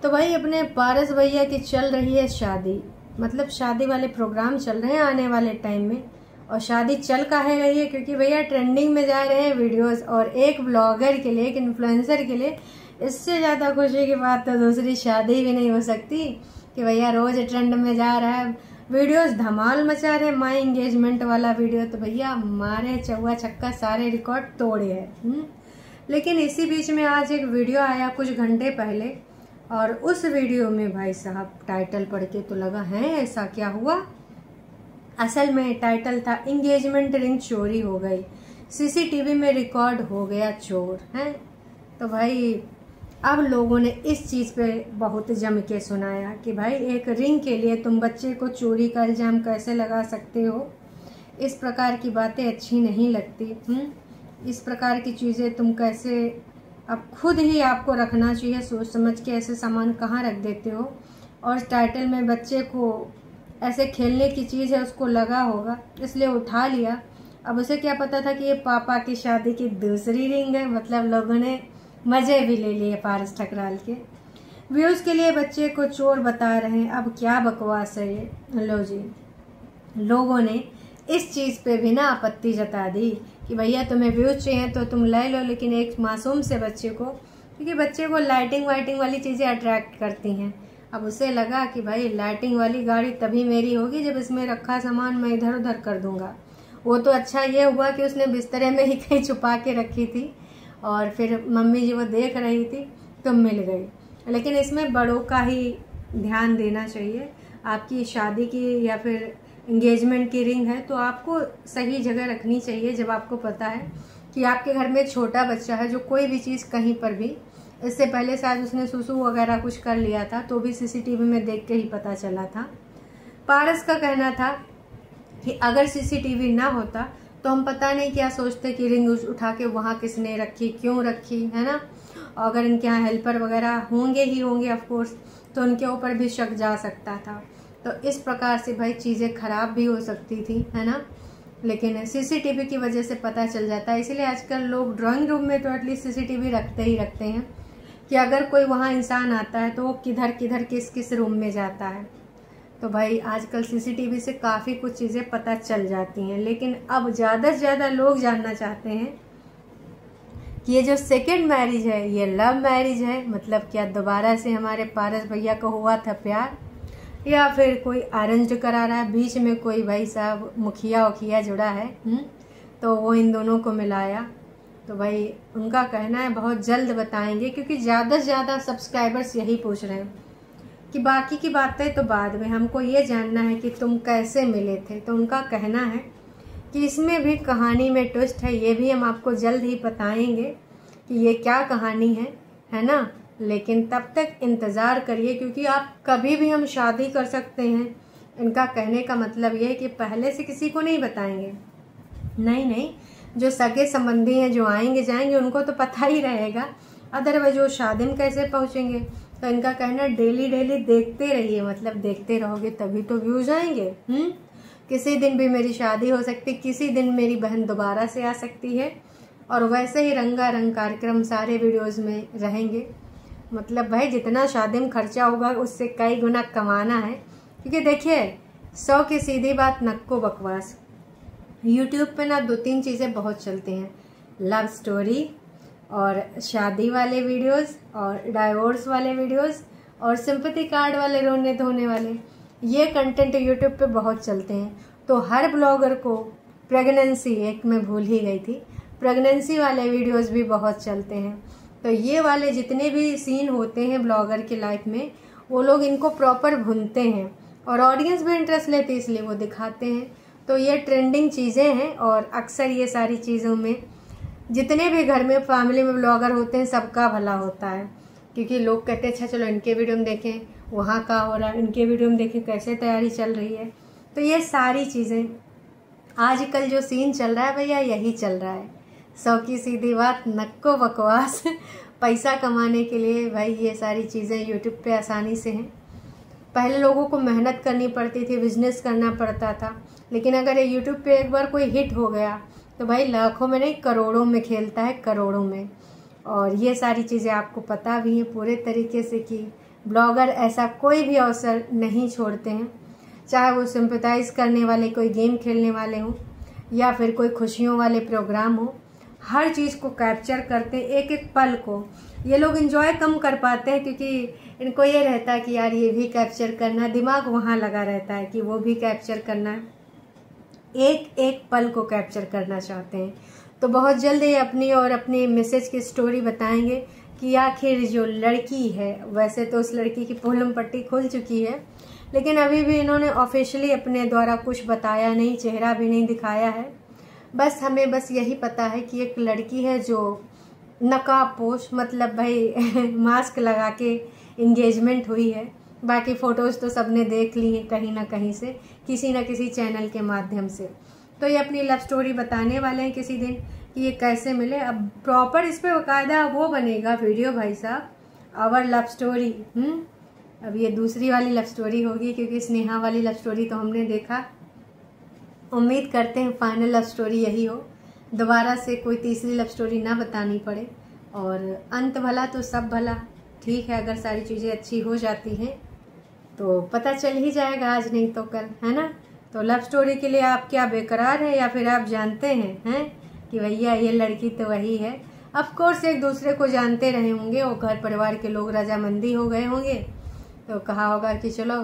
तो भाई अपने पारस भैया की चल रही है शादी, मतलब शादी वाले प्रोग्राम चल रहे हैं आने वाले टाइम में। और शादी चल काहे रही है, क्योंकि भैया ट्रेंडिंग में जा रहे हैं वीडियोस। और एक ब्लॉगर के लिए, एक इन्फ्लुएंसर के लिए इससे ज़्यादा खुशी की बात तो दूसरी शादी भी नहीं हो सकती कि भैया रोज ट्रेंड में जा रहा है, वीडियोस धमाल मचा रहे। माई एंगेजमेंट वाला वीडियो तो भैया मारे चौवा छक्का सारे रिकॉर्ड तोड़े हैं। लेकिन इसी बीच में आज एक वीडियो आया कुछ घंटे पहले, और उस वीडियो में भाई साहब टाइटल पढ़ के तो लगा है ऐसा क्या हुआ। असल में टाइटल था एंगेजमेंट रिंग चोरी हो गई, सीसीटीवी में रिकॉर्ड हो गया चोर है। तो भाई अब लोगों ने इस चीज़ पे बहुत जम के सुनाया कि भाई एक रिंग के लिए तुम बच्चे को चोरी का इल्ज़ाम कैसे लगा सकते हो। इस प्रकार की बातें अच्छी नहीं लगती। इस प्रकार की चीज़ें तुम कैसे, अब खुद ही आपको रखना चाहिए सोच समझ के, ऐसे सामान कहाँ रख देते हो। और टाइटल में बच्चे को ऐसे खेलने की चीज़ है उसको लगा होगा इसलिए उठा लिया। अब उसे क्या पता था कि ये पापा की शादी की दूसरी रिंग है। मतलब लोगों ने मज़े भी ले लिए पारस ठकराल के। व्यूज़ के लिए बच्चे को चोर बता रहे हैं, अब क्या बकवास है ये। लो जी, लोगों ने इस चीज़ पे भी ना आपत्ति जता दी कि भैया तुम्हें व्यूज चाहिए तो तुम ले लो, लेकिन एक मासूम से बच्चे को, क्योंकि बच्चे को लाइटिंग वाइटिंग वाली चीज़ें अट्रैक्ट करती हैं। अब उसे लगा कि भाई लाइटिंग वाली गाड़ी तभी मेरी होगी जब इसमें रखा सामान मैं इधर उधर कर दूंगा। वो तो अच्छा ये हुआ कि उसने बिस्तरे में ही कहीं छुपा के रखी थी और फिर मम्मी जी वो देख रही थी तो मिल गई। लेकिन इसमें बड़ों का ही ध्यान देना चाहिए। आपकी शादी की या फिर एंगेजमेंट की रिंग है तो आपको सही जगह रखनी चाहिए। जब आपको पता है कि आपके घर में छोटा बच्चा है जो कोई भी चीज़ कहीं पर भी, इससे पहले शायद उसने सुसु वगैरह कुछ कर लिया था तो भी सीसीटीवी में देख के ही पता चला था। पारस का कहना था कि अगर सीसीटीवी ना होता तो हम पता नहीं क्या सोचते कि रिंग उठा के वहाँ किसने रखी, क्यों रखी, है ना। अगर इनके यहाँ हेल्पर वगैरह होंगे ही होंगे ऑफकोर्स, तो उनके ऊपर भी शक जा सकता था। तो इस प्रकार से भाई चीज़ें खराब भी हो सकती थी, है ना। लेकिन सीसीटीवी की वजह से पता चल जाता है, इसीलिए आजकल लोग ड्राइंग रूम में तो एटलीस्ट सीसीटीवी रखते ही रखते हैं कि अगर कोई वहाँ इंसान आता है तो वो किधर किधर किस किस रूम में जाता है। तो भाई आजकल सीसीटीवी से काफ़ी कुछ चीज़ें पता चल जाती हैं। लेकिन अब ज़्यादा से ज़्यादा लोग जानना चाहते हैं कि ये जो सेकेंड मैरिज है ये लव मैरिज है, मतलब क्या दोबारा से हमारे पारस भैया को हुआ था प्यार, या फिर कोई अरेंज करा रहा है, बीच में कोई भाई साहब मुखिया उखिया जुड़ा है तो वो इन दोनों को मिलाया। तो भाई उनका कहना है बहुत जल्द बताएंगे, क्योंकि ज़्यादा से ज़्यादा सब्सक्राइबर्स यही पूछ रहे हैं कि बाकी की बातें तो बाद में, हमको ये जानना है कि तुम कैसे मिले थे। तो उनका कहना है कि इसमें भी कहानी में ट्विस्ट है, ये भी हम आपको जल्द ही बताएंगे कि ये क्या कहानी है ना। लेकिन तब तक इंतज़ार करिए, क्योंकि आप कभी भी हम शादी कर सकते हैं। इनका कहने का मतलब ये है कि पहले से किसी को नहीं बताएंगे। नहीं, जो सगे संबंधी हैं जो आएंगे जाएंगे उनको तो पता ही रहेगा, अदरवाइज वो शादी में कैसे पहुंचेंगे। तो इनका कहना डेली डेली देखते रहिए, मतलब देखते रहोगे तभी तो व्यूज आएंगे। किसी दिन भी मेरी शादी हो सकती, किसी दिन मेरी बहन दोबारा से आ सकती है, और वैसे ही रंगारंग कार्यक्रम सारे वीडियोस में रहेंगे। मतलब भाई जितना शादी में खर्चा होगा उससे कई गुना कमाना है, क्योंकि देखिए 100 की सीधी बात नक्को बकवास। यूट्यूब पे ना 2-3 चीज़ें बहुत चलती हैं, लव स्टोरी और शादी वाले वीडियोस और डाइवोर्स वाले वीडियोस और सिंपैथी कार्ड वाले रोने धोने वाले, ये कंटेंट यूट्यूब पे बहुत चलते हैं। तो हर ब्लॉगर को प्रेगनेंसी, एक मैं भूल ही गई थी, प्रेगनेंसी वाले वीडियोस भी बहुत चलते हैं। तो ये वाले जितने भी सीन होते हैं ब्लॉगर की लाइफ में, वो लोग इनको प्रॉपर भूनते हैं और ऑडियंस भी इंटरेस्ट लेती है इसलिए वो दिखाते हैं। तो ये ट्रेंडिंग चीज़ें हैं, और अक्सर ये सारी चीज़ों में जितने भी घर में फैमिली में ब्लॉगर होते हैं सबका भला होता है, क्योंकि लोग कहते हैं अच्छा चलो इनके वीडियो में देखें वहाँ का हो रहा है, इनके वीडियो में देखें कैसे तैयारी चल रही है। तो ये सारी चीज़ें आजकल जो सीन चल रहा है भैया यही चल रहा है। 100 की सीधी बात नक्को बकवास। पैसा कमाने के लिए भाई ये सारी चीज़ें यूट्यूब पे आसानी से हैं। पहले लोगों को मेहनत करनी पड़ती थी, बिजनेस करना पड़ता था, लेकिन अगर ये यूट्यूब पे एक बार कोई हिट हो गया तो भाई लाखों में नहीं करोड़ों में खेलता है, करोड़ों में। और ये सारी चीज़ें आपको पता भी हैं पूरे तरीके से कि ब्लॉगर ऐसा कोई भी अवसर नहीं छोड़ते हैं, चाहे वो सिंपैथाइज करने वाले कोई गेम खेलने वाले हों या फिर कोई खुशियों वाले प्रोग्राम हो, हर चीज़ को कैप्चर करते हैं, एक एक पल को। ये लोग एंजॉय कम कर पाते हैं क्योंकि इनको ये रहता है कि यार ये भी कैप्चर करना है, दिमाग वहाँ लगा रहता है कि वो भी कैप्चर करना है, एक एक पल को कैप्चर करना चाहते हैं। तो बहुत जल्द ये अपनी और अपनी मिसेज की स्टोरी बताएंगे कि आखिर जो लड़की है, वैसे तो उस लड़की की पोलम पट्टी खुल चुकी है, लेकिन अभी भी इन्होंने ऑफिशियली अपने द्वारा कुछ बताया नहीं, चेहरा भी नहीं दिखाया है। बस हमें बस यही पता है कि एक लड़की है जो नकाबपोश, मतलब भाई मास्क लगा के इंगेजमेंट हुई है। बाकी फ़ोटोज़ तो सबने देख ली हैं कहीं ना कहीं से, किसी न किसी चैनल के माध्यम से। तो ये अपनी लव स्टोरी बताने वाले हैं किसी दिन कि ये कैसे मिले। अब प्रॉपर इस पर बाकायदा वो बनेगा वीडियो भाई साहब, आवर लव स्टोरी। अब ये दूसरी वाली लव स्टोरी होगी क्योंकि स्नेहा वाली लव स्टोरी तो हमने देखा। उम्मीद करते हैं फाइनल लव स्टोरी यही हो, दोबारा से कोई तीसरी लव स्टोरी ना बतानी पड़े, और अंत भला तो सब भला। ठीक है, अगर सारी चीज़ें अच्छी हो जाती हैं तो पता चल ही जाएगा, आज नहीं तो कल, है ना। तो लव स्टोरी के लिए आप क्या बेकरार हैं या फिर आप जानते हैं कि भैया ये लड़की तो वही है। ऑफ कोर्स एक दूसरे को जानते रहे होंगे और घर परिवार के लोग रजामंदी हो गए होंगे, तो कहा होगा कि चलो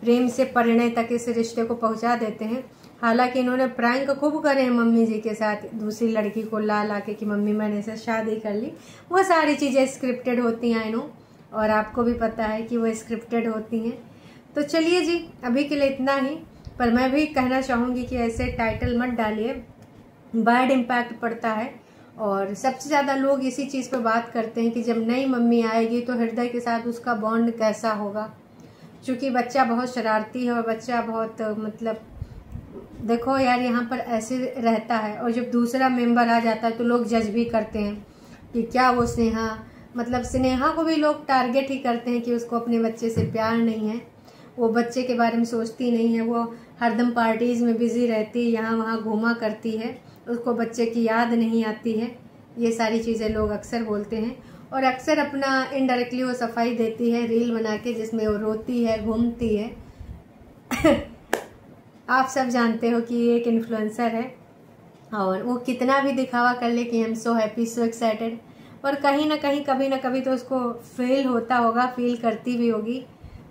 प्रेम से परिणय तक इस रिश्ते को पहुंचा देते हैं। हालांकि इन्होंने प्रैंक खूब करे हैं मम्मी जी के साथ, दूसरी लड़की को ला के कि मम्मी मैंने से शादी कर ली। वो सारी चीज़ें स्क्रिप्टेड होती हैं इन्हों, और आपको भी पता है कि वो स्क्रिप्टेड होती हैं। तो चलिए जी, अभी के लिए इतना ही। पर मैं भी कहना चाहूँगी कि ऐसे टाइटल मत डालिए, बैड इम्पैक्ट पड़ता है। और सबसे ज़्यादा लोग इसी चीज़ पे बात करते हैं कि जब नई मम्मी आएगी तो हृदय के साथ उसका बॉन्ड कैसा होगा, क्योंकि बच्चा बहुत शरारती है और बच्चा बहुत मतलब देखो यार यहाँ पर ऐसे रहता है। और जब दूसरा मेंबर आ जाता है तो लोग जज भी करते हैं कि क्या वो स्नेहा, मतलब स्नेहा को भी लोग टारगेट ही करते हैं कि उसको अपने बच्चे से प्यार नहीं है, वो बच्चे के बारे में सोचती नहीं है, वो हरदम पार्टीज़ में बिजी रहती है, यहाँ वहाँ घूमा करती है, उसको बच्चे की याद नहीं आती है। ये सारी चीज़ें लोग अक्सर बोलते हैं, और अक्सर अपना इनडायरेक्टली वो सफाई देती है रील बना के, जिसमें वो रोती है, घूमती है। आप सब जानते हो कि ये एक इन्फ्लुएंसर है और वो कितना भी दिखावा कर ले कि I am so happy, so excited, पर कहीं ना कहीं कभी ना कभी तो उसको फील होता होगा, फील करती भी होगी।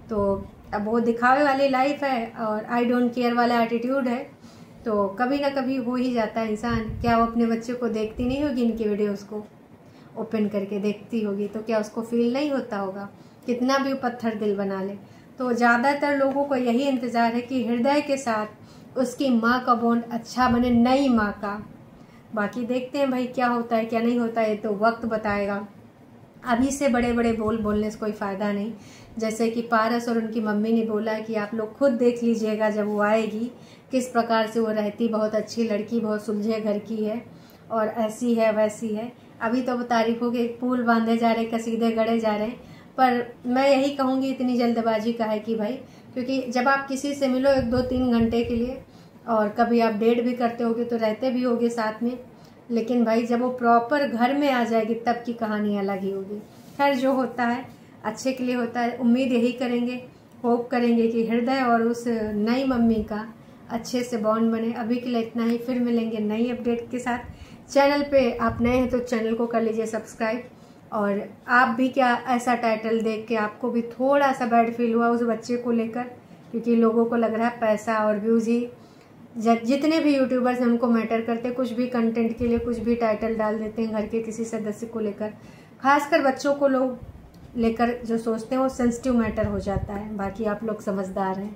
तो अब वो दिखावे वाली लाइफ है और आई डोंट केयर वाला एटीट्यूड है, तो कभी ना कभी हो ही जाता है इंसान। क्या वो अपने बच्चे को देखती नहीं होगी, इनकी वीडियोस को ओपन करके देखती होगी, तो क्या उसको फील नहीं होता होगा, कितना भी पत्थर दिल बना ले। तो ज़्यादातर लोगों को यही इंतज़ार है कि हृदय के साथ उसकी माँ का बॉन्ड अच्छा बने, नई माँ का। बाकी देखते हैं भाई क्या होता है क्या नहीं होता है, तो वक्त बताएगा। अभी से बड़े बड़े बोलने से कोई फ़ायदा नहीं। जैसे कि पारस और उनकी मम्मी ने बोला कि आप लोग खुद देख लीजिएगा जब वो आएगी किस प्रकार से वो रहती, बहुत अच्छी लड़की, बहुत सुलझे घर की है और ऐसी है वैसी है। अभी तो तारीखों के पुल बांधे जा रहे, कसीदे गढ़े जा रहे हैं, पर मैं यही कहूँगी इतनी जल्दबाजी का है कि भाई, क्योंकि जब आप किसी से मिलो 1-2-3 घंटे के लिए और कभी आप डेट भी करते होगे तो रहते भी होगे साथ में, लेकिन भाई जब वो प्रॉपर घर में आ जाएगी तब की कहानी अलग ही होगी। खैर जो होता है अच्छे के लिए होता है। उम्मीद यही करेंगे, होप करेंगे कि हृदय और उस नई मम्मी का अच्छे से बॉन्ड बने। अभी के लिए इतना ही, फिर मिलेंगे नई अपडेट के साथ। चैनल पे आप नए हैं तो चैनल को कर लीजिए सब्सक्राइब। और आप भी क्या ऐसा टाइटल देख के आपको भी थोड़ा सा बैड फील हुआ उस बच्चे को लेकर, क्योंकि लोगों को लग रहा है पैसा और व्यूज़ ही जितने भी यूट्यूबर्स हैं उनको मैटर करते हैं, कुछ भी कंटेंट के लिए कुछ भी टाइटल डाल देते हैं घर के किसी सदस्य को लेकर। खासकर बच्चों को लोग लेकर जो सोचते हैं वो सेंसिटिव मैटर हो जाता है। बाकी आप लोग समझदार हैं।